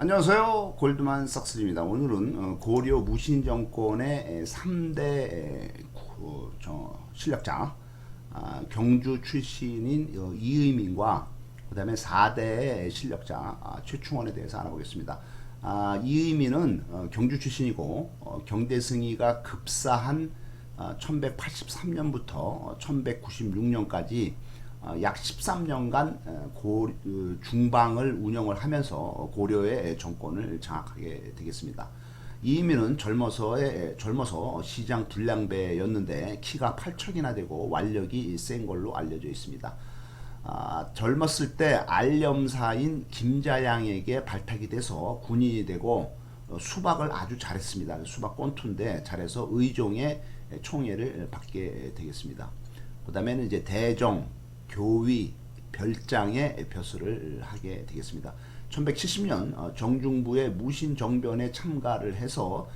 안녕하세요. 골드만삭스입니다. 오늘은 고려 무신 정권의 3대 실력자, 경주 출신인 이의민과 그 다음에 4대 실력자 최충원에 대해서 알아보겠습니다. 이의민은 경주 출신이고 경대승이가 급사한 1183년부터 1196년까지 약 13년간 중방을 운영을 하면서 고려의 정권을 장악하게 되겠습니다. 이의민은 젊어서 시장 불량배였는데 키가 8척이나 되고 완력이 센 걸로 알려져 있습니다. 젊었을 때 알염사인 김자양에게 발탁이 돼서 군인이 되고 수박을 아주 잘했습니다. 수박 꼰투인데 잘해서 의종의 총애를 받게 되겠습니다. 그 다음에는 이제 대정, 교위, 별장의 벼슬을 하게 되겠습니다. 1170년 정중부의 무신정변에 참가를 해서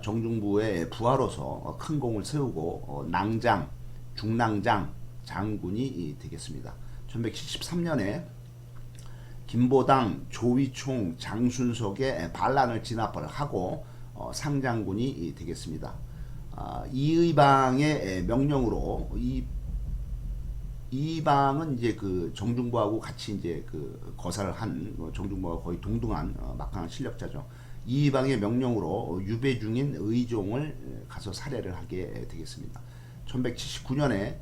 정중부의 부하로서 큰 공을 세우고 낭장, 중낭장 장군이 되겠습니다. 1173년에 김보당, 조위총, 장순석의 반란을 진압을 하고 상장군이 되겠습니다. 이의방의 명령으로 이방은 이제 그 정중부하고 같이 이제 그 거사를 한 정중부가 거의 동등한 막강한 실력자죠. 이방의 명령으로 유배 중인 의종을 가서 살해를 하게 되겠습니다. 1179년에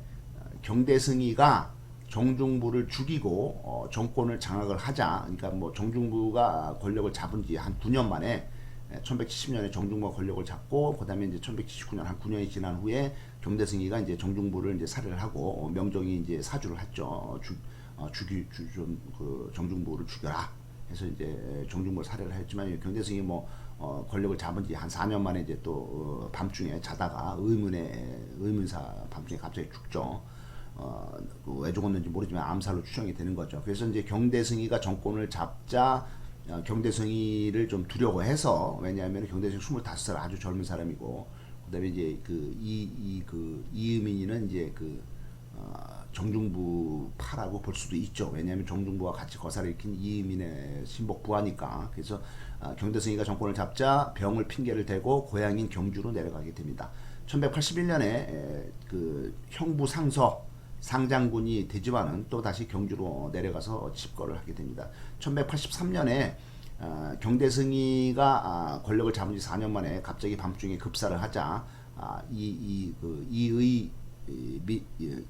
경대승이가 정중부를 죽이고 정권을 장악을 하자, 그러니까 뭐 정중부가 권력을 잡은 지 한 9년 만에 1170년에 정중부가 권력을 잡고 그다음에 이제 1179년 한 9년이 지난 후에 경대승이가 이제 정중부를 이제 살해를 하고 명종이 이제 사주를 했죠. 그 정중부를 죽여라. 해서 이제 정중부를 살해를 했지만 경대승이 뭐 권력을 잡은 지 한 4년 만에 이제 또 밤중에 자다가 의문사 밤중에 갑자기 죽죠. 왜 죽었는지 모르지만 암살로 추정이 되는 거죠. 그래서 이제 경대승이가 정권을 잡자 경대승이를 좀 두려워해서, 왜냐하면 경대승이 25살 아주 젊은 사람이고 그다음에 이제 이의민이는 이제 정중부파라고 볼 수도 있죠. 왜냐하면 정중부와 같이 거사를 일으킨 이의민의 신복 부하니까. 그래서 경대승이가 정권을 잡자 병을 핑계를 대고 고향인 경주로 내려가게 됩니다. 1181년에 그 형부 상장군이 되지만은 또 다시 경주로 내려가서 집거를 하게 됩니다. 1183년에 경대승이가 권력을 잡은 지 4년 만에 갑자기 밤중에 급사를 하자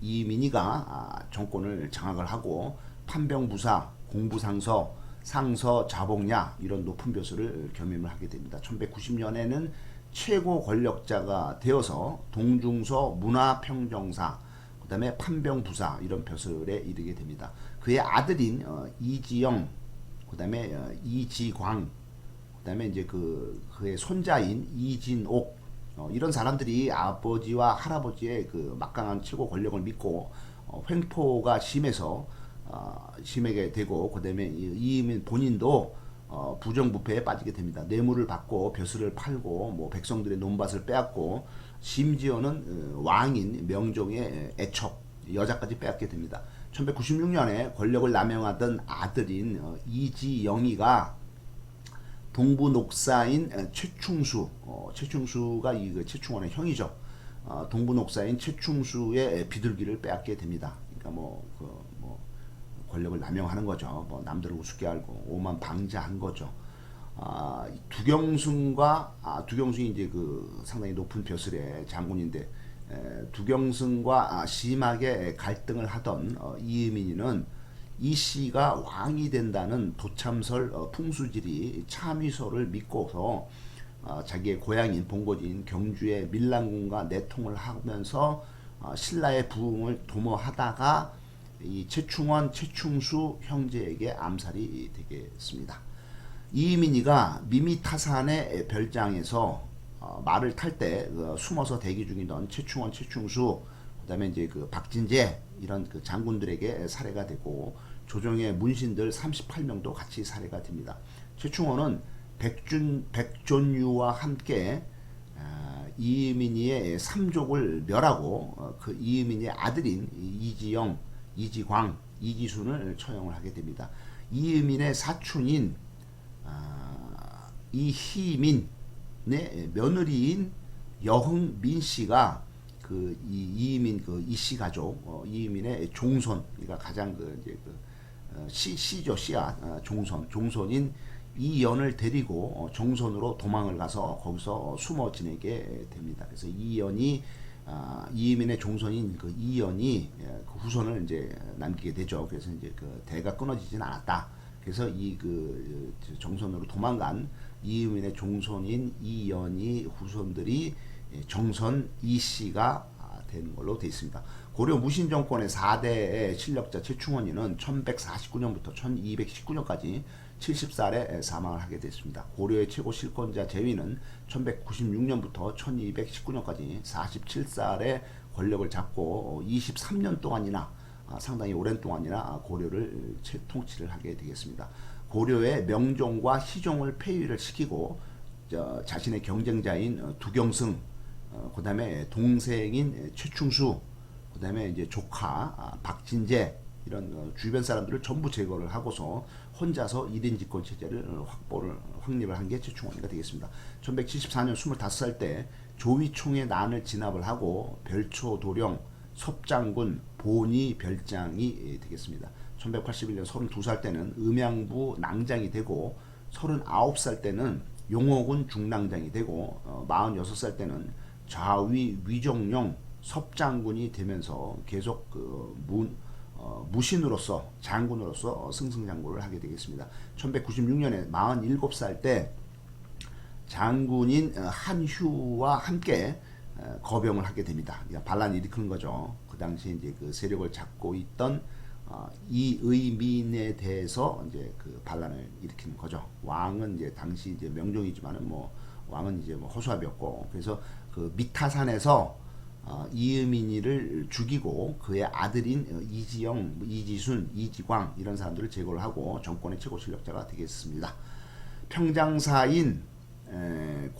이민희가 정권을 장악을 하고 판병부사, 공부상서, 상서, 자복야 이런 높은 벼슬을 겸임을 하게 됩니다. 1190년에는 최고 권력자가 되어서 동중서 문화평정사, 그 다음에 판병부사 이런 벼슬에 이르게 됩니다. 그의 아들인 이지영, 그 다음에 이지광, 그 다음에 이제 그의 손자인 이진옥, 이런 사람들이 아버지와 할아버지의 그 막강한 최고 권력을 믿고 횡포가 심하게 되고, 그 다음에 이민 본인도 부정부패에 빠지게 됩니다. 뇌물을 받고 벼슬을 팔고 뭐 백성들의 논밭을 빼앗고 심지어는 왕인 명종의 애척 여자까지 빼앗게 됩니다. 1196년에 권력을 남용하던 아들인 이지영이가 동부 녹사인 최충수가 이 최충원의 형이죠. 동부 녹사인 최충수의 비둘기를 빼앗게 됩니다. 그러니까 권력을 남용하는 거죠. 뭐 남들을 우습게 알고 오만 방자한 거죠. 두경승이 이제 상당히 높은 벼슬의 장군인데, 두경승과 심하게 갈등을 하던 이의민이는 이 씨가 왕이 된다는 도참설 풍수지리 참의설을 믿고서 자기의 고향인 본거지인 경주의 밀랑군과 내통을 하면서 신라의 부흥을 도모하다가 이 최충원, 최충수 형제에게 암살이 되겠습니다. 이민희가 미미타산의 별장에서 말을 탈 때 숨어서 대기 중이던 최충원, 최충수, 그다음에 이제 박진재 이런 장군들에게 살해가 되고 조정의 문신들 38명도 같이 살해가 됩니다. 최충원은 백존유와 함께 이민희의 삼족을 멸하고 그 이민희의 아들인 이지영, 이지광, 이지순을 처형을 하게 됩니다. 이민의 사촌인 이희민의 며느리인 여흥민 씨가 그 이희민 그 이씨 가족 이희민의 종손, 그러니까 가장 그 이제 그 씨죠, 씨야. 종손인 이연을 데리고 정선으로 도망을 가서 거기서 숨어 지내게 됩니다. 그래서 이연이 이민의 종손인 그 이연이 그 후손을 이제 남기게 되죠. 그래서 이제 그 대가 끊어지진 않았다. 그래서 이 그 정선으로 도망간 이민의 종손인 이연이 후손들이 정선 이씨가 되는 걸로 되어 있습니다. 고려 무신 정권의 4대 실력자 최충원이는 1149년부터 1219년까지 70살에 사망을 하게 됐습니다. 고려의 최고 실권자 제위는 1196년부터 1219년까지 47살에 권력을 잡고 23년 동안이나 상당히 오랜 동안이나 고려를 통치를 하게 되겠습니다. 고려의 명종과 희종을 폐위를 시키고 자신의 경쟁자인 두경승, 그 다음에 동생인 최충수, 그 다음에 이제 조카 박진재, 이런 주변 사람들을 전부 제거를 하고서 혼자서 1인 집권 체제를 확립을 한 게 최충원이가 되겠습니다. 1174년 25살 때 조위총의 난을 진압을 하고 별초 도령, 섭장군, 보니 별장이 되겠습니다. 1181년 32살 때는 음양부 낭장이 되고 39살 때는 용호군 중랑장이 되고 46살 때는 좌위 위정령 섭장군이 되면서 계속 무신으로서 장군으로서 승승장구를 하게 되겠습니다. 1196년에 47살 때 장군인 한휴와 함께 거병을 하게 됩니다. 그러니까 반란을 일으키는 거죠. 그 당시 이제 그 세력을 잡고 있던 이의민에 대해서 이제 그 반란을 일으키는 거죠. 왕은 이제 당시 이제 명종이지만은 뭐 왕은 이제 뭐 허수아비였고, 그래서 그 미타산에서 이의민이를 죽이고 그의 아들인 이지영, 이지순, 이지광 이런 사람들을 제거를 하고 정권의 최고 실력자가 되겠습니다. 평장사인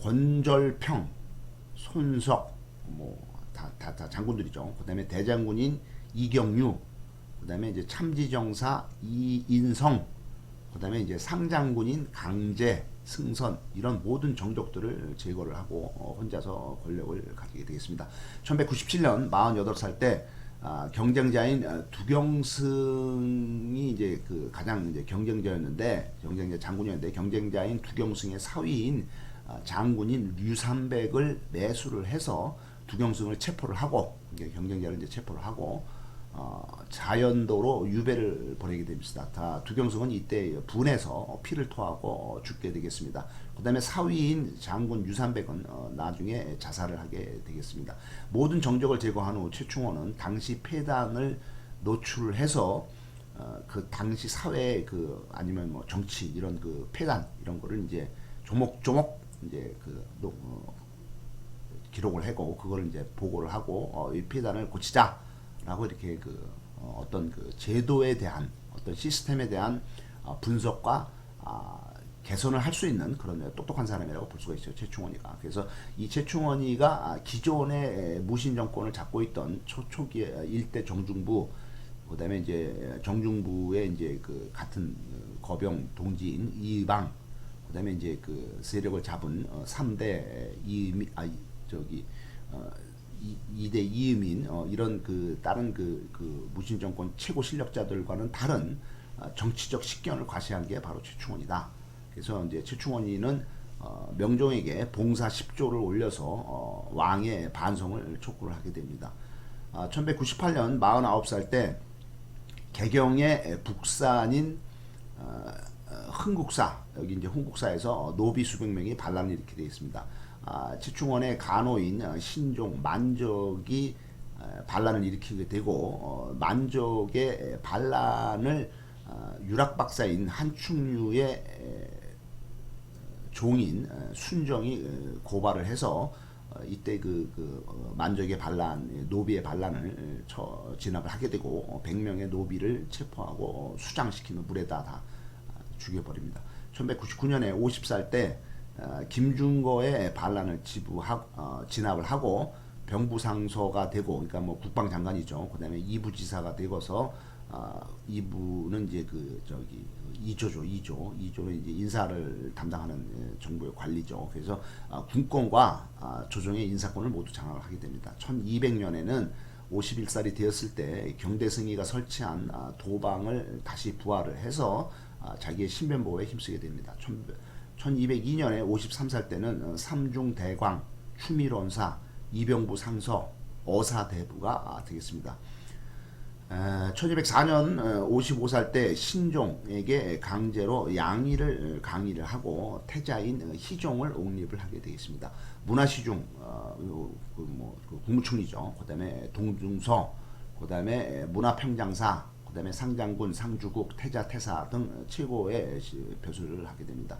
권절평, 손석, 뭐 다 장군들이죠. 그 다음에 대장군인 이경유, 그 다음에 이제 참지정사 이인성, 그 다음에 이제 상장군인 강제, 승선, 이런 모든 정족들을 제거를 하고 혼자서 권력을 가지게 되겠습니다. 1197년 48살 때 경쟁자인 두경승이 이제 그 가장 이제 경쟁자 장군이었는데, 경쟁자인 두경승의 사위인 장군인 류삼백을 매수를 해서 두경승을 체포를 하고, 경쟁자를 이제 체포를 하고 자연도로 유배를 보내게 됩니다. 두경승은 이때 분해서 피를 토하고 죽게 되겠습니다. 그 다음에 사위인 장군 유삼백은 나중에 자살을 하게 되겠습니다. 모든 정적을 제거한 후 최충원은 당시 폐단을 노출해서 그 당시 사회 아니면 뭐 정치 이런 그 폐단 이런 거를 이제 조목조목 이제 기록을 하고 그거를 이제 보고를 하고 이 폐단을 고치자라고 이렇게 어떤 제도에 대한 어떤 시스템에 대한 분석과 개선을 할 수 있는 그런 똑똑한 사람이라고 볼 수가 있어요, 최충원이가. 그래서 이 최충원이가 기존의 무신 정권을 잡고 있던 초기 일대 정중부, 그다음에 이제 정중부의 이제 같은 거병 동지인 이방, 그다음에 이제 세력을 잡은 3대 이대 이의민 이런 다른 무신 정권 최고 실력자들과는 다른 정치적 식견을 과시한 게 바로 최충원이다. 그래서 이제 최충원이는 명종에게 봉사 10조를 올려서 왕의 반성을 촉구를 하게 됩니다. 1198년 49살 때 개경의 북산인 흥국사, 여기 이제 흥국사에서 노비 수백 명이 반란을 일으키게 되어 있습니다. 최충원의 간호인 신종 만족이 반란을 일으키게 되고 만족의 반란을 유락박사인 한충류의 종인 순정이 고발을 해서 이때 만족의 반란, 노비의 반란을 진압을 하게 되고 100명의 노비를 체포하고 수장시키는 물에다 다 죽여버립니다. 1199년에 50살 때 김준거의 반란을 진압을 하고 병부상서가 되고, 그러니까 뭐 국방장관이죠. 그 다음에 이부지사가 되고서 이분은 이제 그 저기 2조죠. 2조는 이제 인사를 담당하는 정부의 관리죠. 그래서 군권과 조정의 인사권을 모두 장악을 하게 됩니다. 1200년에는 51살이 되었을 때 경대승이가 설치한 도방을 다시 부활을 해서 자기의 신변보호에 힘쓰게 됩니다. 1202년에 53살 때는 삼중대광, 추밀원사, 이병부 상서, 어사대부가 되겠습니다. 1204년 55살 때 신종에게 강제로 양의를 강의를 하고 태자인 희종을 옹립을 하게 되겠습니다. 문화시중 그 국무총리죠. 그다음에 동중서, 그다음에 문화평장사, 그다음에 상장군, 상주국, 태자태사 등 최고의 벼슬을 하게 됩니다.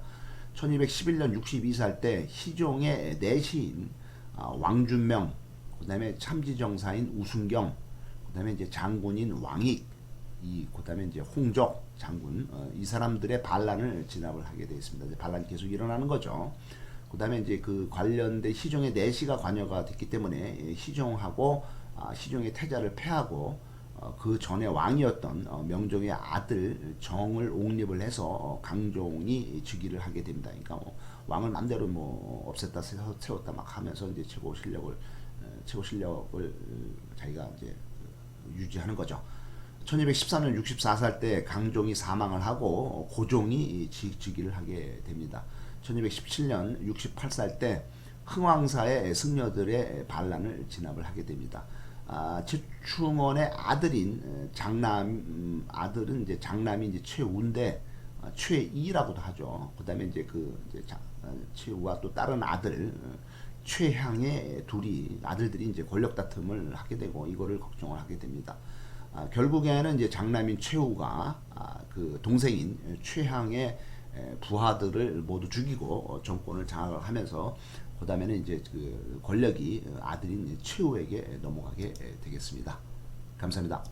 1211년 62살 때 희종의 내시인 왕준명, 그다음에 참지정사인 우순경, 그다음에 이제 장군인 왕익, 그다음에 이제 홍적 장군, 이 사람들의 반란을 진압을 하게 되었습니다. 이제 반란이 계속 일어나는 거죠. 그다음에 이제 그 관련된 희종의 내시가 관여가 됐기 때문에 희종하고 희종의 태자를 패하고 그 전에 왕이었던 명종의 아들 정을 옹립을 해서 강종이 즉위를 하게 됩니다. 그러니까 왕을 맘대로 없앴다 세웠다 막 하면서 이제 최고 실력을 자기가 이제 유지하는 거죠. 1213년 64살 때 강종이 사망을 하고 고종이 즉위를 하게 됩니다. 1217년 68살 때 흥왕사의 승려들의 반란을 진압을 하게 됩니다. 최충원의 아들인 아들은 이제 장남이 이제 최우인데 최이라고도 하죠. 그다음에 이제 최우와 또 다른 아들 최향의 아들들이 이제 권력 다툼을 하게 되고 이거를 걱정을 하게 됩니다. 결국에는 이제 장남인 최우가 그 동생인 최향의 부하들을 모두 죽이고 정권을 장악을 하면서 그다음에는 이제 그 권력이 아들인 최우에게 넘어가게 되겠습니다. 감사합니다.